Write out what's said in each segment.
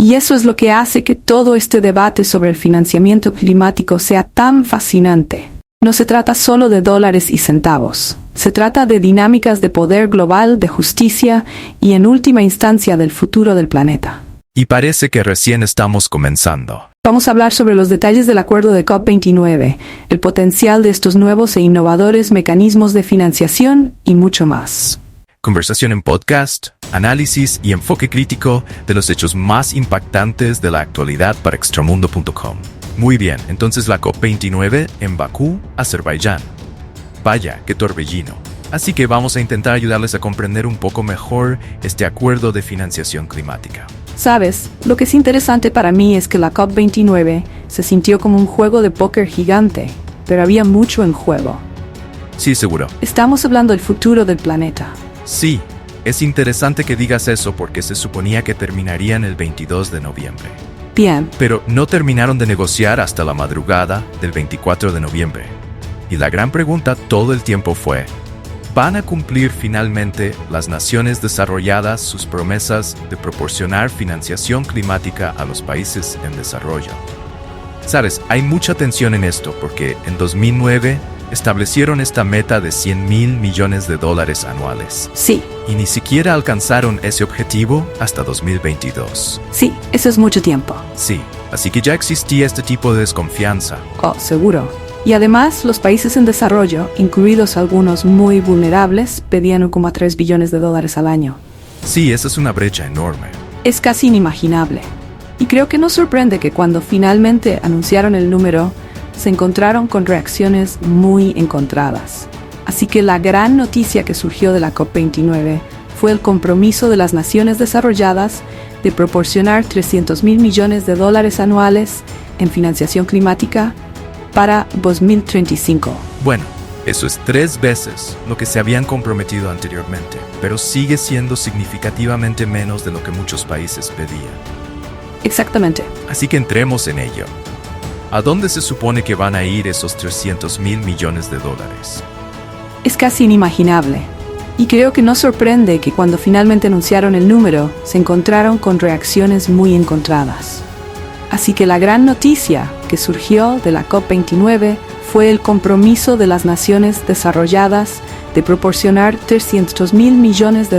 Y eso es lo que hace que todo este debate sobre el financiamiento climático sea tan fascinante. No se trata solo de dólares y centavos. Se trata de dinámicas de poder global, de justicia y en última instancia del futuro del planeta. Y parece que recién estamos comenzando. Vamos a hablar sobre los detalles del acuerdo de COP29, el potencial de estos nuevos e innovadores mecanismos de financiación y mucho más. Conversación en podcast, análisis y enfoque crítico de los hechos más impactantes de la actualidad para extramundo.com. Muy bien, entonces la COP29 en Bakú, Azerbaiyán. Vaya, qué torbellino. Así que vamos a intentar ayudarles a comprender un poco mejor este acuerdo de financiación climática. Sabes, lo que es interesante para mí es que la COP29 se sintió como un juego de póker gigante, pero había mucho en juego. Sí, seguro. Estamos hablando del futuro del planeta. Sí, es interesante que digas eso porque se suponía que terminarían el 22 de noviembre. Bien. Pero no terminaron de negociar hasta la madrugada del 24 de noviembre. Y la gran pregunta todo el tiempo fue, ¿van a cumplir finalmente las naciones desarrolladas sus promesas de proporcionar financiación climática a los países en desarrollo? Sabes, hay mucha tensión en esto porque en 2009 establecieron esta meta de $100,000 millones anuales. Sí. Y ni siquiera alcanzaron ese objetivo hasta 2022. Sí, eso es mucho tiempo. Sí, así que ya existía este tipo de desconfianza. Oh, seguro. Y además, los países en desarrollo, incluidos algunos muy vulnerables, pedían $1,3 billones al año. Sí, esa es una brecha enorme. Es casi inimaginable. Y creo que no sorprende que cuando finalmente anunciaron el número, se encontraron con reacciones muy encontradas. Así que la gran noticia que surgió de la COP29 fue el compromiso de las naciones desarrolladas de proporcionar $300,000 millones anuales en financiación climática para 2035. Bueno, eso es 3 veces lo que se habían comprometido anteriormente, pero sigue siendo significativamente menos de lo que muchos países pedían. Exactamente. Así que entremos en ello. ¿A dónde se supone que van a ir esos $300,000 millones? Es casi inimaginable. Y creo que no sorprende que cuando finalmente anunciaron el número, se encontraron con reacciones muy encontradas. Así que la gran noticia que surgió de la COP29 fue el compromiso de las naciones desarrolladas de proporcionar $300,000 millones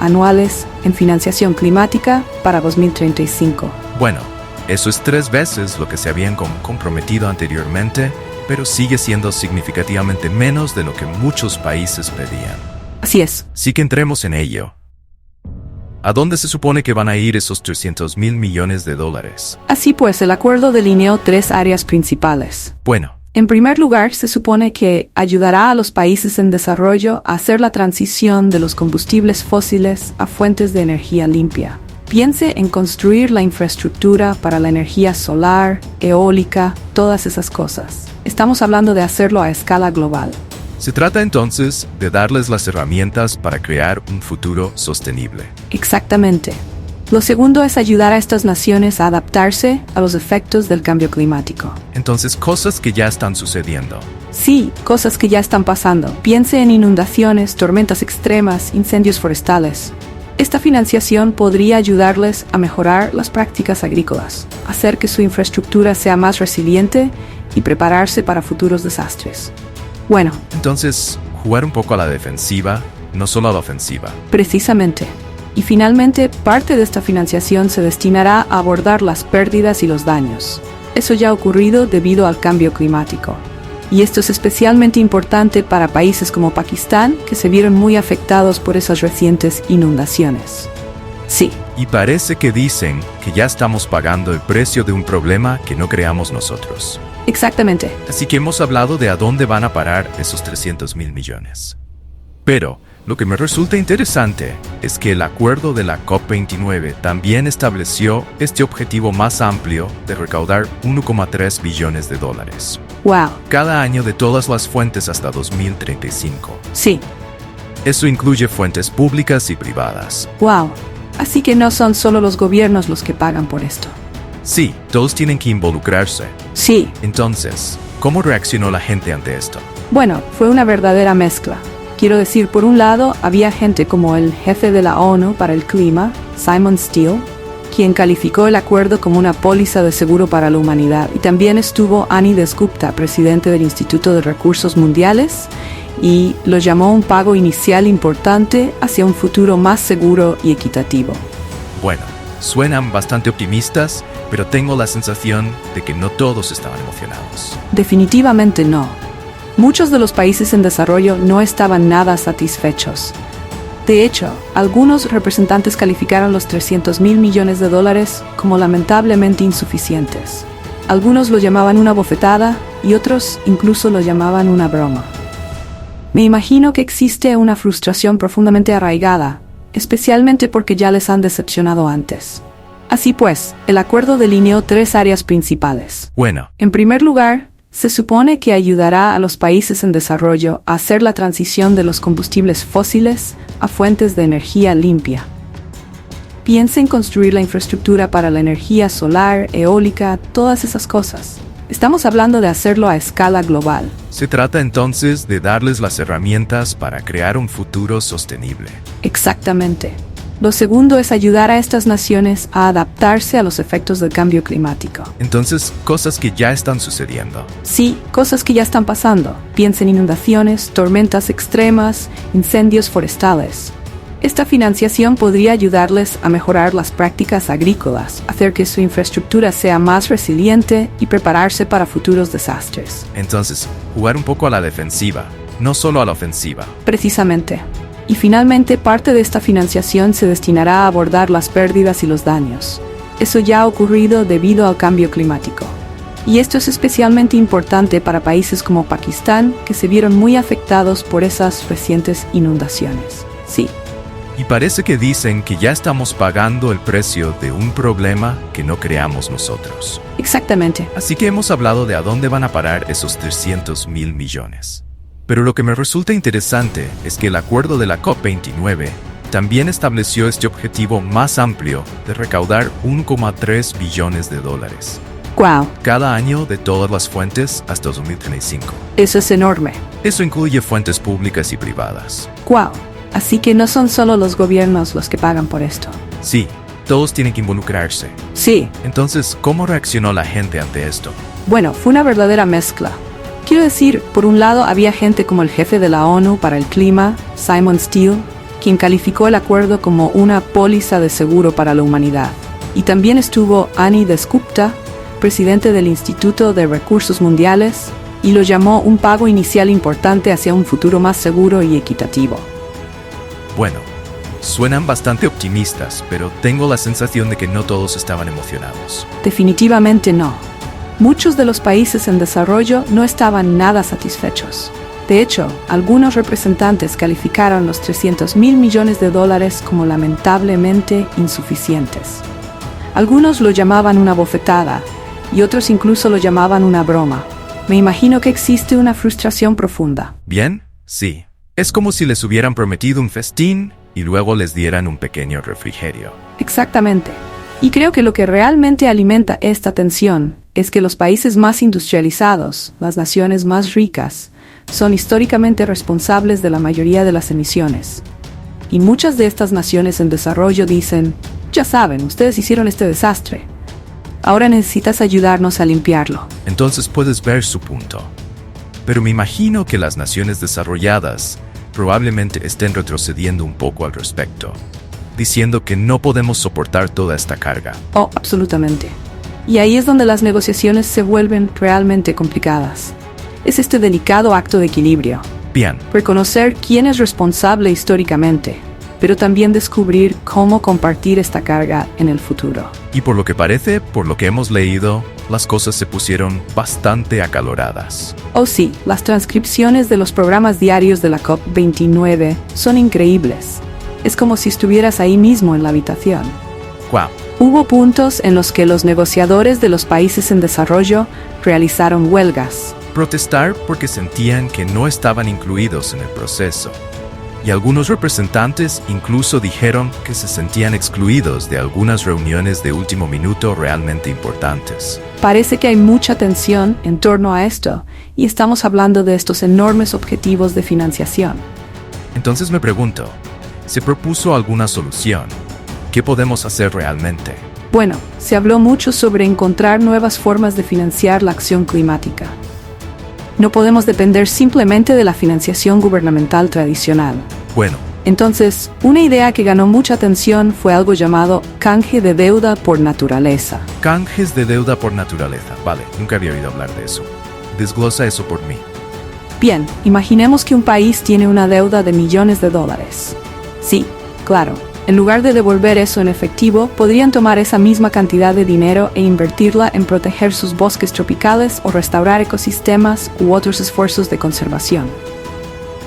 anuales en financiación climática para 2035. Bueno, eso es 3 veces lo que se habían comprometido anteriormente, pero sigue siendo significativamente menos de lo que muchos países pedían. Así es. Sí que entremos en ello. ¿A dónde se supone que van a ir esos $300,000 millones? Así pues, el acuerdo delineó 3 áreas principales. Bueno. En primer lugar, se supone que ayudará a los países en desarrollo a hacer la transición de los combustibles fósiles a fuentes de energía limpia. Piense en construir la infraestructura para la energía solar, eólica, todas esas cosas. Estamos hablando de hacerlo a escala global. Se trata entonces de darles las herramientas para crear un futuro sostenible. Exactamente. Lo segundo es ayudar a estas naciones a adaptarse a los efectos del cambio climático. Entonces, cosas que ya están sucediendo. Sí, cosas que ya están pasando. Piense en inundaciones, tormentas extremas, incendios forestales. Esta financiación podría ayudarles a mejorar las prácticas agrícolas, hacer que su infraestructura sea más resiliente y prepararse para futuros desastres. Bueno. Entonces, jugar un poco a la defensiva, no solo a la ofensiva. Precisamente. Y finalmente, parte de esta financiación se destinará a abordar las pérdidas y los daños. Eso ya ha ocurrido debido al cambio climático. Y esto es especialmente importante para países como Pakistán, que se vieron muy afectados por esas recientes inundaciones. Sí. Y parece que dicen que ya estamos pagando el precio de un problema que no creamos nosotros. Exactamente. Así que hemos hablado de a dónde van a parar esos $300,000 millones. Pero lo que me resulta interesante es que el acuerdo de la COP29 también estableció este objetivo más amplio de recaudar $1,3 billones. Wow. Cada año de todas las fuentes hasta 2035. Sí. Eso incluye fuentes públicas y privadas. Wow. Así que no son solo los gobiernos los que pagan por esto. Sí, todos tienen que involucrarse. Sí. Entonces, ¿cómo reaccionó la gente ante esto? Bueno, fue una verdadera mezcla. Quiero decir, por un lado, había gente como el jefe de la ONU para el clima, Simon Steele, quien calificó el acuerdo como una póliza de seguro para la humanidad. Y también estuvo Ani Dasgupta, presidente del Instituto de Recursos Mundiales, y lo llamó un pago inicial importante hacia un futuro más seguro y equitativo. Bueno, suenan bastante optimistas, pero tengo la sensación de que no todos estaban emocionados. Definitivamente no. Muchos de los países en desarrollo no estaban nada satisfechos. De hecho, algunos representantes calificaron los $300 mil millones como lamentablemente insuficientes. Algunos lo llamaban una bofetada y otros incluso lo llamaban una broma. Me imagino que existe una frustración profundamente arraigada, especialmente porque ya les han decepcionado antes. Así pues, el acuerdo delineó 3 áreas principales. Bueno, En primer lugar, se supone que ayudará a los países en desarrollo a hacer la transición de los combustibles fósiles a fuentes de energía limpia. Piensa en construir la infraestructura para la energía solar, eólica, todas esas cosas. Estamos hablando de hacerlo a escala global. se trata entonces de darles las herramientas para crear un futuro sostenible. Exactamente. Lo segundo es ayudar a estas naciones a adaptarse a los efectos del cambio climático. Entonces, cosas que ya están sucediendo. Sí, cosas que ya están pasando. Piensa en inundaciones, tormentas extremas, incendios forestales. Esta financiación podría ayudarles a mejorar las prácticas agrícolas, hacer que su infraestructura sea más resiliente y prepararse para futuros desastres. Entonces, jugar un poco a la defensiva, no solo a la ofensiva. Precisamente. Y finalmente, parte de esta financiación se destinará a abordar las pérdidas y los daños. Eso ya ha ocurrido debido al cambio climático. Y esto es especialmente importante para países como Pakistán, que se vieron muy afectados por esas recientes inundaciones. Sí. Y parece que dicen que ya estamos pagando el precio de un problema que no creamos nosotros. Exactamente. Así que hemos hablado de a dónde van a parar esos 300 mil millones. Pero lo que me resulta interesante es que el acuerdo de la COP29 también estableció este objetivo más amplio de recaudar 1,3 billones de dólares. ¡Guau! Cada año de todas las fuentes hasta 2035. Eso es enorme. Eso incluye fuentes públicas y privadas. ¡Guau! Así que no son solo los gobiernos los que pagan por esto. Sí, todos tienen que involucrarse. Sí. Entonces, ¿cómo reaccionó la gente ante esto? Bueno, fue una verdadera mezcla. Quiero decir, por un lado había gente como el jefe de la ONU para el clima, Simon Steele, quien calificó el acuerdo como una póliza de seguro para la humanidad. Y también estuvo Ani Dasgupta, presidente del Instituto de Recursos Mundiales, y lo llamó un pago inicial importante hacia un futuro más seguro y equitativo. Bueno, suenan bastante optimistas, pero tengo la sensación de que no todos estaban emocionados. Definitivamente no. Muchos de los países en desarrollo no estaban nada satisfechos. De hecho, algunos representantes calificaron los 300 mil millones de dólares como lamentablemente insuficientes. Algunos lo llamaban una bofetada y otros incluso lo llamaban una broma. Me imagino que existe una frustración profunda. ¿Bien? Sí. Es como si les hubieran prometido un festín y luego les dieran un pequeño refrigerio. Exactamente. Y creo que lo que realmente alimenta esta tensión es que los países más industrializados, las naciones más ricas, son históricamente responsables de la mayoría de las emisiones. Y muchas de estas naciones en desarrollo dicen, ya saben, ustedes hicieron este desastre. Ahora necesitas ayudarnos a limpiarlo. Entonces puedes ver su punto. Pero me imagino que las naciones desarrolladas probablemente estén retrocediendo un poco al respecto, diciendo que no podemos soportar toda esta carga. Oh, absolutamente. Y ahí es donde las negociaciones se vuelven realmente complicadas. Es este delicado acto de equilibrio. Bien, Reconocer quién es responsable históricamente, pero también descubrir cómo compartir esta carga en el futuro. y por lo que parece, por lo que hemos leído, las cosas se pusieron bastante acaloradas. Oh sí, las transcripciones de los programas diarios de la COP29 son increíbles. Es como si estuvieras ahí mismo en la habitación. ¡Guau! Hubo puntos en los que los negociadores de los países en desarrollo realizaron huelgas. Protestar porque sentían que no estaban incluidos en el proceso. Y algunos representantes incluso dijeron que se sentían excluidos de algunas reuniones de último minuto realmente importantes. Parece que hay mucha tensión en torno a esto, y estamos hablando de estos enormes objetivos de financiación. Entonces me pregunto, ¿se propuso alguna solución? ¿Qué podemos hacer realmente? Bueno, se habló mucho sobre encontrar nuevas formas de financiar la acción climática. No podemos depender simplemente de la financiación gubernamental tradicional. Bueno, Entonces, una idea que ganó mucha atención fue algo llamado canje de deuda por naturaleza. canjes de deuda por naturaleza. Vale, nunca había oído hablar de eso. Desglosa eso por mí. Bien, imaginemos que un país tiene una deuda de millones de dólares. Sí, claro. En lugar de devolver eso en efectivo, podrían tomar esa misma cantidad de dinero e invertirla en proteger sus bosques tropicales o restaurar ecosistemas u otros esfuerzos de conservación.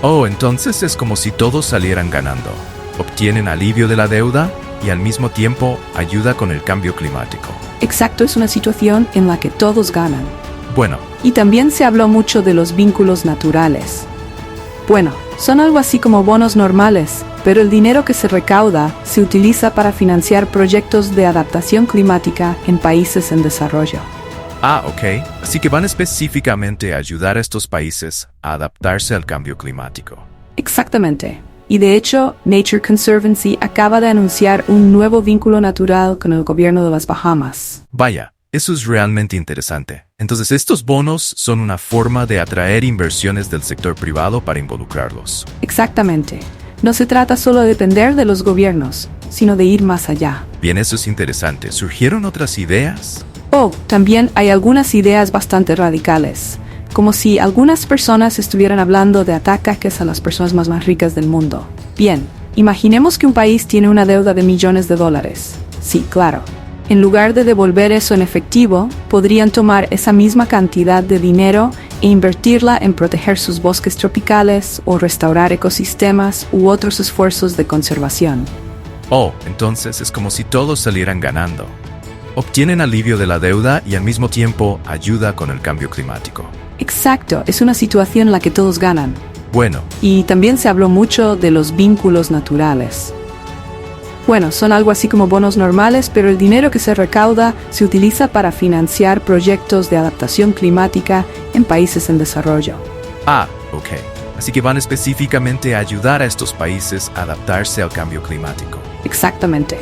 Oh, entonces es como si todos salieran ganando. Obtienen alivio de la deuda y al mismo tiempo ayuda con el cambio climático. Exacto, es una situación en la que todos ganan. Bueno, Y también se habló mucho de los vínculos naturales. Bueno, son algo así como bonos normales, pero el dinero que se recauda se utiliza para financiar proyectos de adaptación climática en países en desarrollo. ok. Así que van específicamente a ayudar a estos países a adaptarse al cambio climático. Exactamente. Y de hecho, Nature Conservancy acaba de anunciar un nuevo vínculo natural con el gobierno de las Bahamas. Vaya, eso es realmente interesante. Entonces, estos bonos son una forma de atraer inversiones del sector privado para involucrarlos. Exactamente. No se trata solo de depender de los gobiernos, sino de ir más allá. Bien, eso es interesante. ¿Surgieron otras ideas? Oh, también hay algunas ideas bastante radicales, como si algunas personas estuvieran hablando de ataques a las personas más ricas del mundo. Bien, imaginemos que un país tiene una deuda de millones de dólares. Sí, claro. En lugar de devolver eso en efectivo, podrían tomar esa misma cantidad de dinero e invertirla en proteger sus bosques tropicales o restaurar ecosistemas u otros esfuerzos de conservación. Oh, entonces es como si todos salieran ganando. Obtienen alivio de la deuda y al mismo tiempo ayuda con el cambio climático. Exacto, es una situación en la que todos ganan. Bueno, Y también se habló mucho de los vínculos naturales. Bueno, son algo así como bonos normales, pero el dinero que se recauda se utiliza para financiar proyectos de adaptación climática en países en desarrollo. ok. Así que van específicamente a ayudar a estos países a adaptarse al cambio climático. Exactamente.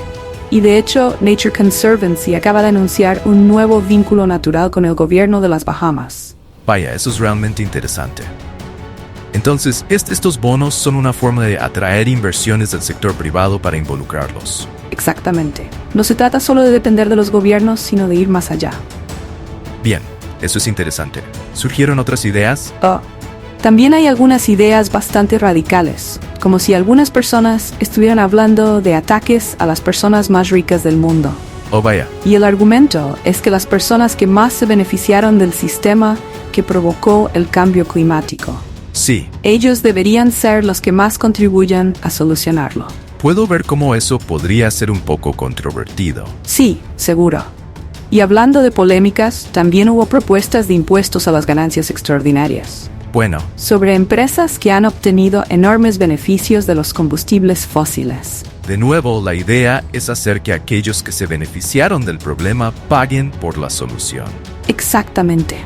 Y de hecho, Nature Conservancy acaba de anunciar un nuevo vínculo natural con el gobierno de las Bahamas. Vaya, eso es realmente interesante. Entonces, estos bonos son una forma de atraer inversiones del sector privado para involucrarlos. Exactamente. No se trata solo de depender de los gobiernos, sino de ir más allá. Bien, eso es interesante. ¿Surgieron otras ideas? También hay algunas ideas bastante radicales, como si algunas personas estuvieran hablando de ataques a las personas más ricas del mundo. Oh, vaya. Y el argumento es que las personas que más se beneficiaron del sistema que provocó el cambio climático, Sí, ellos deberían ser los que más contribuyan a solucionarlo. puedo ver cómo eso podría ser un poco controvertido. Sí, seguro. Y hablando de polémicas, también hubo propuestas de impuestos a las ganancias extraordinarias, Bueno, sobre empresas que han obtenido enormes beneficios de los combustibles fósiles. de nuevo, la idea es hacer que aquellos que se beneficiaron del problema paguen por la solución. Exactamente.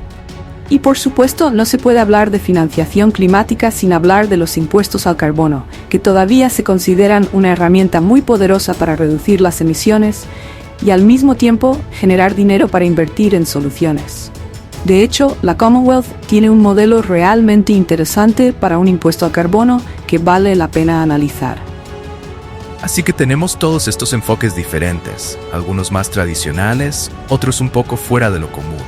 Y por supuesto, no se puede hablar de financiación climática sin hablar de los impuestos al carbono, que todavía se consideran una herramienta muy poderosa para reducir las emisiones y al mismo tiempo generar dinero para invertir en soluciones. De hecho, la Commonwealth tiene un modelo realmente interesante para un impuesto al carbono que vale la pena analizar. Así que tenemos todos estos enfoques diferentes, algunos más tradicionales, otros un poco fuera de lo común.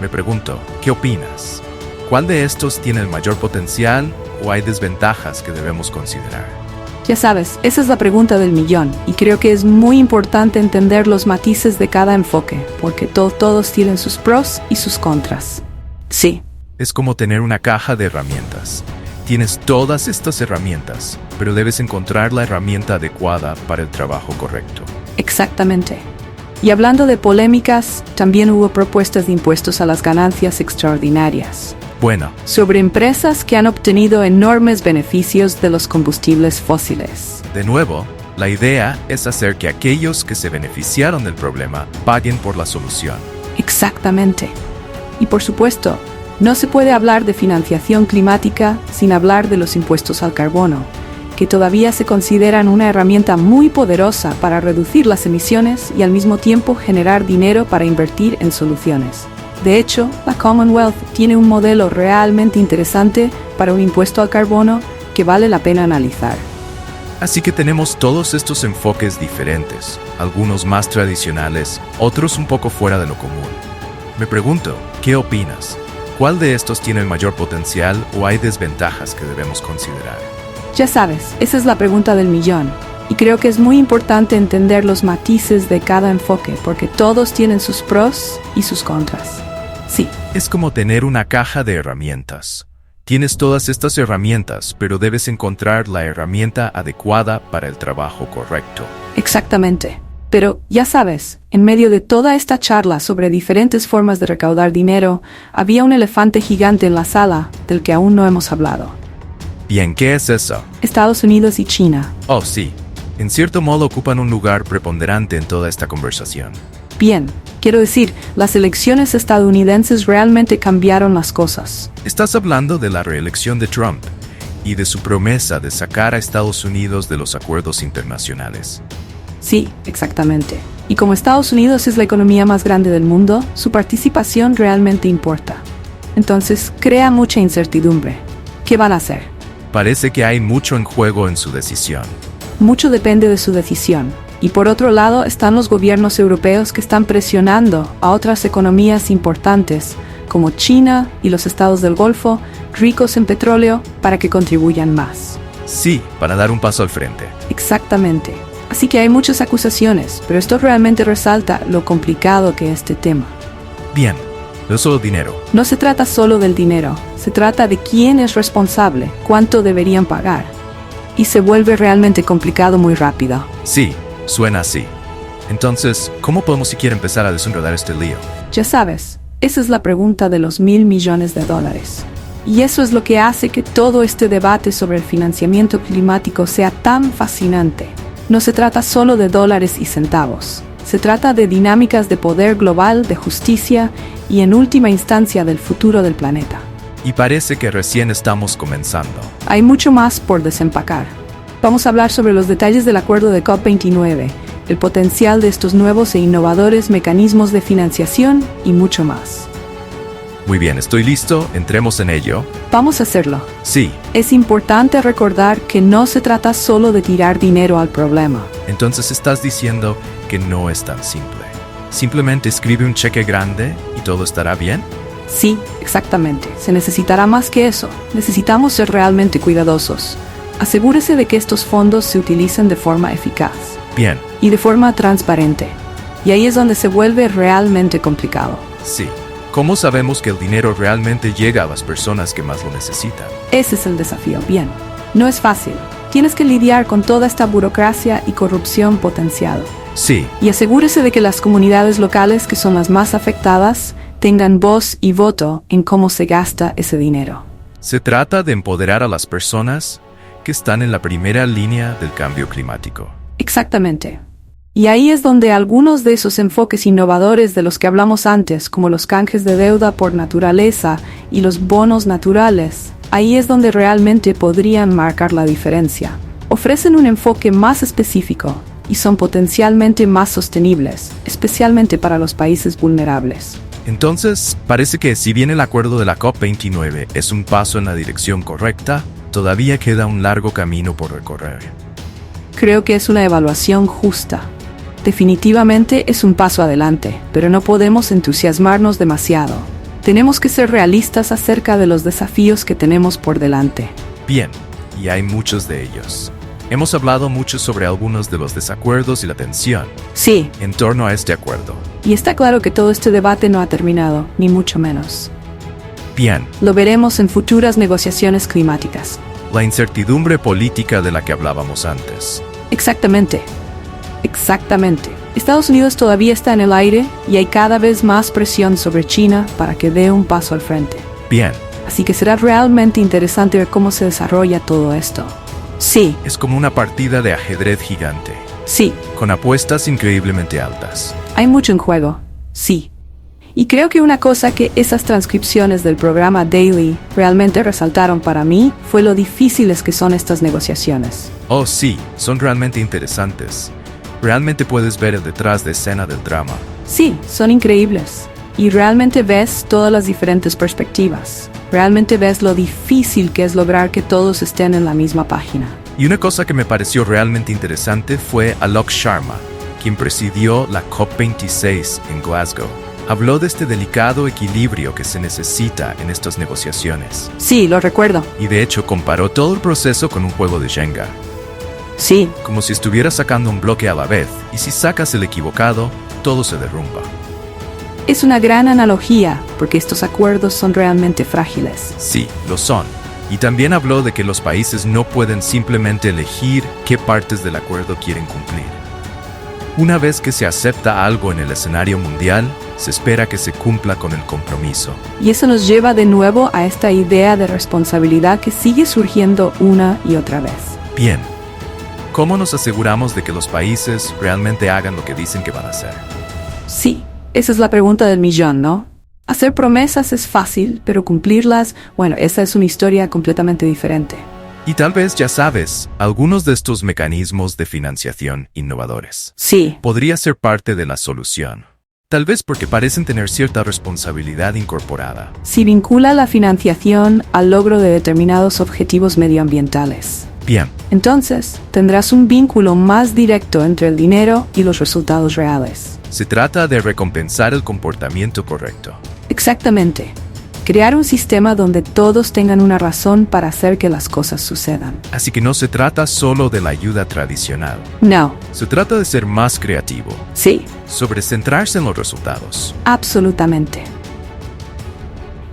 Me pregunto, ¿qué opinas? ¿Cuál de estos tiene el mayor potencial o hay desventajas que debemos considerar? Ya sabes, esa es la pregunta del millón, y creo que es muy importante entender los matices de cada enfoque, porque todos tienen sus pros y sus contras. Sí, Es como tener una caja de herramientas. Tienes todas estas herramientas, pero debes encontrar la herramienta adecuada para el trabajo correcto. exactamente. Y hablando de polémicas, también hubo propuestas de impuestos a las ganancias extraordinarias, Bueno, sobre empresas que han obtenido enormes beneficios de los combustibles fósiles. de nuevo, la idea es hacer que aquellos que se beneficiaron del problema paguen por la solución. Exactamente. Y por supuesto, no se puede hablar de financiación climática sin hablar de los impuestos al carbono. que todavía se consideran una herramienta muy poderosa para reducir las emisiones y al mismo tiempo generar dinero para invertir en soluciones. De hecho, la Commonwealth tiene un modelo realmente interesante para un impuesto al carbono que vale la pena analizar. Así que tenemos todos estos enfoques diferentes, algunos más tradicionales, otros un poco fuera de lo común. Me pregunto, ¿qué opinas? ¿Cuál de estos tiene el mayor potencial o hay desventajas que debemos considerar? Ya sabes, esa es la pregunta del millón. Y creo que es muy importante entender los matices de cada enfoque, porque todos tienen sus pros y sus contras. Sí. Es como tener una caja de herramientas. Tienes todas estas herramientas, pero debes encontrar la herramienta adecuada para el trabajo correcto. Exactamente. Pero, ya sabes, en medio de toda esta charla sobre diferentes formas de recaudar dinero, había un elefante gigante en la sala del que aún no hemos hablado. Bien, ¿qué es eso? Estados Unidos y China. Oh, sí. En cierto modo ocupan un lugar preponderante en toda esta conversación. Bien, quiero decir, las elecciones estadounidenses realmente cambiaron las cosas. Estás hablando de la reelección de Trump y de su promesa de sacar a Estados Unidos de los acuerdos internacionales. Sí, exactamente. Y como Estados Unidos es la economía más grande del mundo, su participación realmente importa. Entonces, crea mucha incertidumbre. ¿Qué van a hacer? Parece que hay mucho en juego en su decisión. Mucho depende de su decisión. Y por otro lado están los gobiernos europeos que están presionando a otras economías importantes, como China y los estados del Golfo, ricos en petróleo, para que contribuyan más. Sí, para dar un paso al frente. Exactamente. Así que hay muchas acusaciones, pero esto realmente resalta lo complicado que es este tema. Bien, no es solo dinero. No se trata solo del dinero, se trata de quién es responsable, cuánto deberían pagar. Y se vuelve realmente complicado muy rápido. Sí, suena así. Entonces, ¿cómo podemos siquiera empezar a desenredar este lío? Ya sabes, esa es la pregunta de los $1,000 millones. Y eso es lo que hace que todo este debate sobre el financiamiento climático sea tan fascinante. No se trata solo de dólares y centavos. Se trata de dinámicas de poder global, de justicia y en última instancia del futuro del planeta. Y parece que recién estamos comenzando. Hay mucho más por desempacar. Vamos a hablar sobre los detalles del acuerdo de COP29, el potencial de estos nuevos e innovadores mecanismos de financiación y mucho más. Muy bien, estoy listo, entremos en ello. Vamos a hacerlo. Sí. Es importante recordar que no se trata solo de tirar dinero al problema. Entonces estás diciendo que no es tan simple. ¿Simplemente escribe un cheque grande y todo estará bien? Sí, exactamente. Se necesitará más que eso. Necesitamos ser realmente cuidadosos. Asegúrese de que estos fondos se utilicen de forma eficaz. Bien. Y de forma transparente. Y ahí es donde se vuelve realmente complicado. Sí. ¿Cómo sabemos que el dinero realmente llega a las personas que más lo necesitan? Ese es el desafío. Bien. No es fácil. Tienes que lidiar con toda esta burocracia y corrupción potencial. Sí. Y asegúrese de que las comunidades locales, que son las más afectadas, tengan voz y voto en cómo se gasta ese dinero. Se trata de empoderar a las personas que están en la primera línea del cambio climático. Exactamente. Y ahí es donde algunos de esos enfoques innovadores de los que hablamos antes, como los canjes de deuda por naturaleza y los bonos naturales, ahí es donde realmente podrían marcar la diferencia. Ofrecen un enfoque más específico y son potencialmente más sostenibles, especialmente para los países vulnerables. Entonces, parece que si bien el acuerdo de la COP29 es un paso en la dirección correcta, todavía queda un largo camino por recorrer. Creo que es una evaluación justa. Definitivamente es un paso adelante, pero no podemos entusiasmarnos demasiado. Tenemos que ser realistas acerca de los desafíos que tenemos por delante. Bien, y hay muchos de ellos. Hemos hablado mucho sobre algunos de los desacuerdos y la tensión. Sí. En torno a este acuerdo. Y está claro que todo este debate no ha terminado, ni mucho menos. Bien. Lo veremos en futuras negociaciones climáticas. La incertidumbre política de la que hablábamos antes. Exactamente. Exactamente. Estados Unidos todavía está en el aire y hay cada vez más presión sobre China para que dé un paso al frente. Bien. Así que será realmente interesante ver cómo se desarrolla todo esto. Sí. Es como una partida de ajedrez gigante. Sí. Con apuestas increíblemente altas. Hay mucho en juego. Sí. Y creo que una cosa que esas transcripciones del programa Daily realmente resaltaron para mí fue lo difíciles que son estas negociaciones. Oh sí, son realmente interesantes. Realmente puedes ver el detrás de escena del drama. Sí, son increíbles. Y realmente ves todas las diferentes perspectivas. Realmente ves lo difícil que es lograr que todos estén en la misma página. Y una cosa que me pareció realmente interesante fue Alok Sharma, quien presidió la COP26 en Glasgow. Habló de este delicado equilibrio que se necesita en estas negociaciones. Sí, lo recuerdo. Y de hecho comparó todo el proceso con un juego de Jenga. Sí, Como si estuvieras sacando un bloque a la vez, y si sacas el equivocado, todo se derrumba. es una gran analogía porque estos acuerdos son realmente frágiles. Sí, lo son. Y también habló de que los países no pueden simplemente elegir qué partes del acuerdo quieren cumplir. Una vez que se acepta algo en el escenario mundial, se espera que se cumpla con el compromiso. Y eso nos lleva de nuevo a esta idea de responsabilidad que sigue surgiendo una y otra vez. Bien, ¿cómo nos aseguramos de que los países realmente hagan lo que dicen que van a hacer? Sí, esa es la pregunta del millón, ¿no? Hacer promesas es fácil, pero cumplirlas, bueno, esa es una historia completamente diferente. Y tal vez ya sabes, algunos de estos mecanismos de financiación innovadores. Sí, Podría ser parte de la solución. Tal vez porque parecen tener cierta responsabilidad incorporada. si vincula la financiación al logro de determinados objetivos medioambientales. Bien, Entonces, tendrás un vínculo más directo entre el dinero y los resultados reales. se trata de recompensar el comportamiento correcto. Exactamente. Crear un sistema donde todos tengan una razón para hacer que las cosas sucedan. Así que no se trata solo de la ayuda tradicional. No, Se trata de ser más creativo, sí, sobre centrarse en los resultados. absolutamente.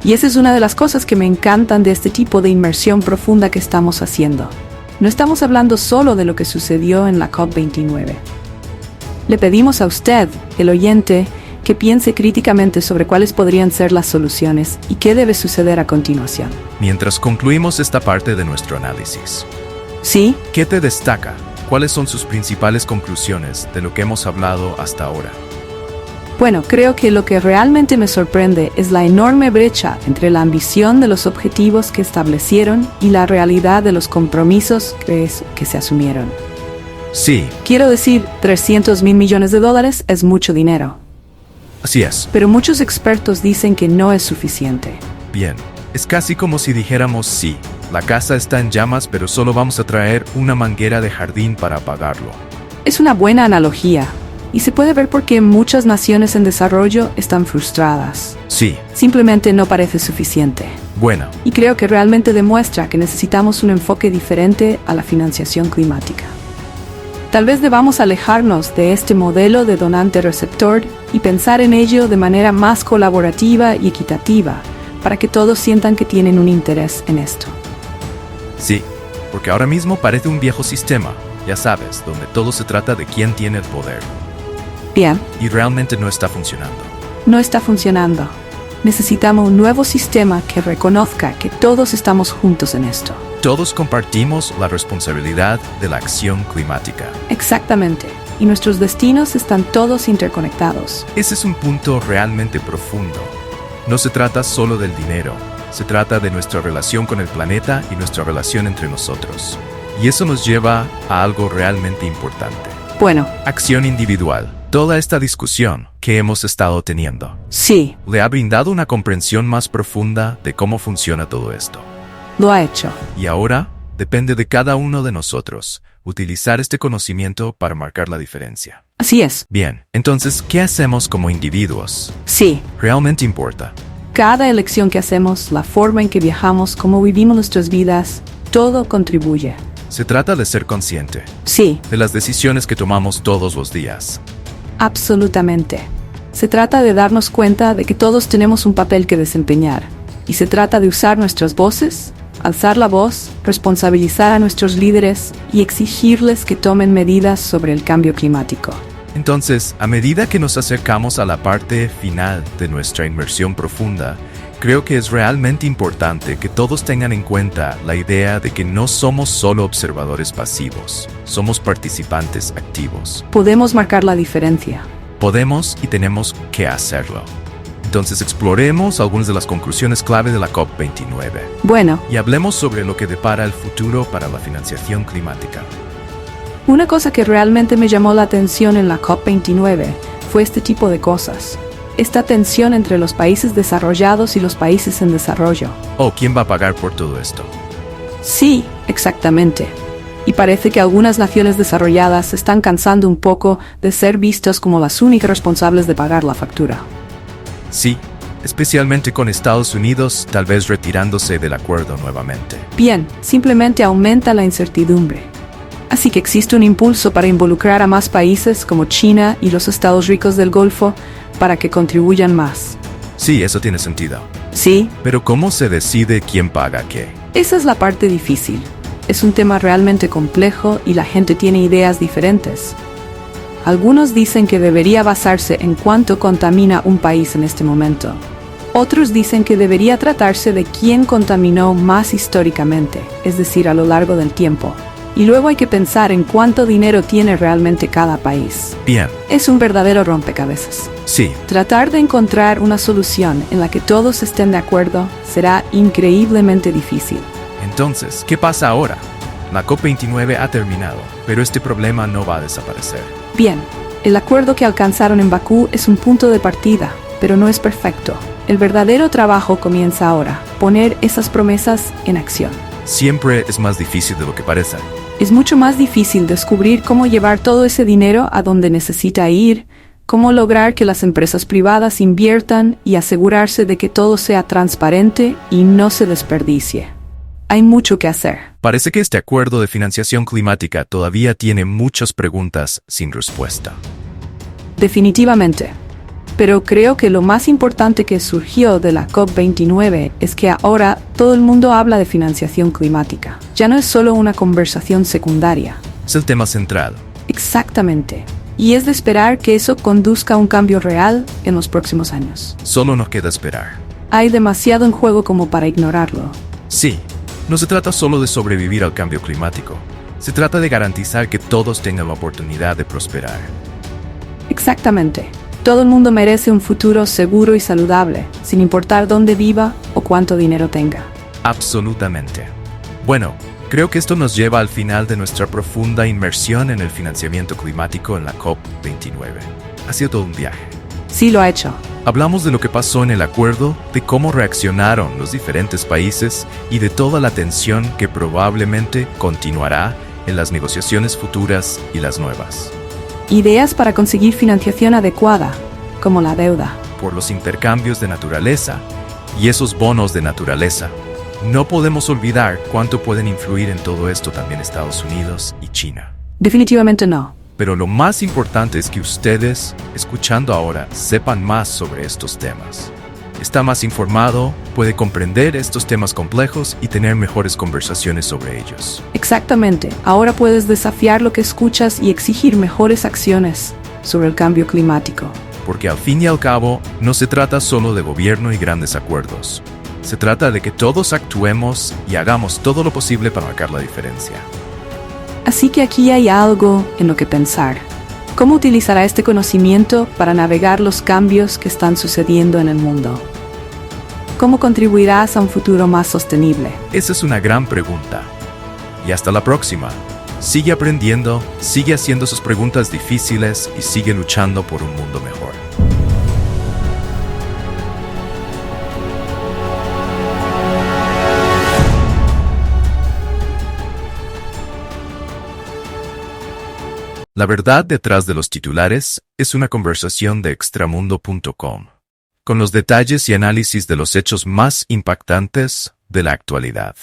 Y esa es una de las cosas que me encantan de este tipo de inmersión profunda que estamos haciendo. No estamos hablando solo de lo que sucedió en la COP29. Le pedimos a usted, el oyente, que piense críticamente sobre cuáles podrían ser las soluciones y qué debe suceder a continuación. Mientras concluimos esta parte de nuestro análisis, ¿Sí? ¿qué te destaca? ¿Cuáles son sus principales conclusiones de lo que hemos hablado hasta ahora? Bueno, creo que lo que realmente me sorprende es la enorme brecha entre la ambición de los objetivos que establecieron y la realidad de los compromisos que se asumieron. Sí, Quiero decir, $300 mil millones es mucho dinero, así es. pero muchos expertos dicen que no es suficiente. Bien, es casi como si dijéramos sí, la casa está en llamas, pero solo vamos a traer una manguera de jardín para apagarlo. Es una buena analogía, y se puede ver por qué muchas naciones en desarrollo están frustradas. Sí, Simplemente no parece suficiente. bueno, Y creo que realmente demuestra que necesitamos un enfoque diferente a la financiación climática. Tal vez debamos alejarnos de este modelo de donante-receptor y pensar en ello de manera más colaborativa y equitativa, para que todos sientan que tienen un interés en esto. sí, porque ahora mismo parece un viejo sistema, ya sabes, donde todo se trata de quién tiene el poder, Bien, y realmente no está funcionando. no está funcionando. Necesitamos un nuevo sistema que reconozca que todos estamos juntos en esto. Todos compartimos la responsabilidad de la acción climática. Exactamente. Y nuestros destinos están todos interconectados. Ese es un punto realmente profundo. No se trata solo del dinero, se trata de nuestra relación con el planeta y nuestra relación entre nosotros. Y eso nos lleva a algo realmente importante. Bueno, Acción individual. Toda esta discusión que hemos estado teniendo sí, le ha brindado una comprensión más profunda de cómo funciona todo esto. lo ha hecho. Y ahora, depende de cada uno de nosotros utilizar este conocimiento para marcar la diferencia. Así es. Bien, entonces, ¿qué hacemos como individuos? Sí, Realmente importa. cada elección que hacemos, la forma en que viajamos, cómo vivimos nuestras vidas, todo contribuye. Se trata de ser consciente Sí, de las decisiones que tomamos todos los días. absolutamente. Se trata de darnos cuenta de que todos tenemos un papel que desempeñar. Y se trata de usar nuestras voces, alzar la voz, responsabilizar a nuestros líderes y exigirles que tomen medidas sobre el cambio climático. Entonces, a medida que nos acercamos a la parte final de nuestra inmersión profunda, creo que es realmente importante que todos tengan en cuenta la idea de que no somos solo observadores pasivos, somos participantes activos. Podemos marcar la diferencia. Podemos y tenemos que hacerlo. Entonces exploremos algunas de las conclusiones clave de la COP29 Bueno, y hablemos sobre lo que depara el futuro para la financiación climática. una cosa que realmente me llamó la atención en la COP29 fue este tipo de cosas. Esta tensión entre los países desarrollados y los países en desarrollo. Oh, ¿quién va a pagar por todo esto? Sí, exactamente. Y parece que algunas naciones desarrolladas se están cansando un poco de ser vistas como las únicas responsables de pagar la factura. Sí, especialmente con Estados Unidos tal vez retirándose del acuerdo nuevamente. Bien, simplemente aumenta la incertidumbre. Así que existe un impulso para involucrar a más países como China y los estados ricos del Golfo para que contribuyan más. Sí, eso tiene sentido. Sí, Pero ¿cómo se decide quién paga qué? esa es la parte difícil. Es un tema realmente complejo y la gente tiene ideas diferentes. Algunos dicen que debería basarse en cuánto contamina un país en este momento. Otros dicen que debería tratarse de quién contaminó más históricamente, es decir, a lo largo del tiempo. Y luego hay que pensar en cuánto dinero tiene realmente cada país. Bien, Es un verdadero rompecabezas. sí, Tratar de encontrar una solución en la que todos estén de acuerdo será increíblemente difícil. entonces, ¿qué pasa ahora? La COP29 ha terminado, pero este problema no va a desaparecer. Bien, el acuerdo que alcanzaron en Bakú es un punto de partida, pero no es perfecto. El verdadero trabajo comienza ahora, poner esas promesas en acción. Siempre es más difícil de lo que parece. Es mucho más difícil descubrir cómo llevar todo ese dinero a donde necesita ir, cómo lograr que las empresas privadas inviertan y asegurarse de que todo sea transparente y no se desperdicie. Hay mucho que hacer. Parece que este acuerdo de financiación climática todavía tiene muchas preguntas sin respuesta. Definitivamente. Pero creo que lo más importante que surgió de la COP29 es que ahora todo el mundo habla de financiación climática. Ya no es solo una conversación secundaria. Es el tema central. Exactamente. Y es de esperar que eso conduzca a un cambio real en los próximos años. Solo nos queda esperar. Hay demasiado en juego como para ignorarlo. Sí, no se trata solo de sobrevivir al cambio climático. Se trata de garantizar que todos tengan la oportunidad de prosperar. Exactamente. Todo el mundo merece un futuro seguro y saludable, sin importar dónde viva o cuánto dinero tenga. Absolutamente. Bueno, creo que esto nos lleva al final de nuestra profunda inmersión en el financiamiento climático en la COP29. Ha sido todo un viaje. Sí lo ha hecho. Hablamos de lo que pasó en el acuerdo, de cómo reaccionaron los diferentes países y de toda la tensión que probablemente continuará en las negociaciones futuras y las nuevas. Ideas para conseguir financiación adecuada, como la deuda. Por los intercambios de naturaleza y esos bonos de naturaleza. No podemos olvidar cuánto pueden influir en todo esto también Estados Unidos y China. Definitivamente no. Pero lo más importante es que ustedes, escuchando ahora, sepan más sobre estos temas. Está más informado, puede comprender estos temas complejos y tener mejores conversaciones sobre ellos. Exactamente. Ahora puedes desafiar lo que escuchas y exigir mejores acciones sobre el cambio climático. Porque al fin y al cabo, no se trata solo de gobierno y grandes acuerdos. Se trata de que todos actuemos y hagamos todo lo posible para marcar la diferencia. Así que aquí hay algo en lo que pensar. ¿Cómo utilizará este conocimiento para navegar los cambios que están sucediendo en el mundo? ¿Cómo contribuirás a un futuro más sostenible? Esa es una gran pregunta. Y hasta la próxima. Sigue aprendiendo, sigue haciendo sus preguntas difíciles y sigue luchando por un mundo mejor. La verdad detrás de los titulares es una conversación de extramundo.com, con los detalles y análisis de los hechos más impactantes de la actualidad.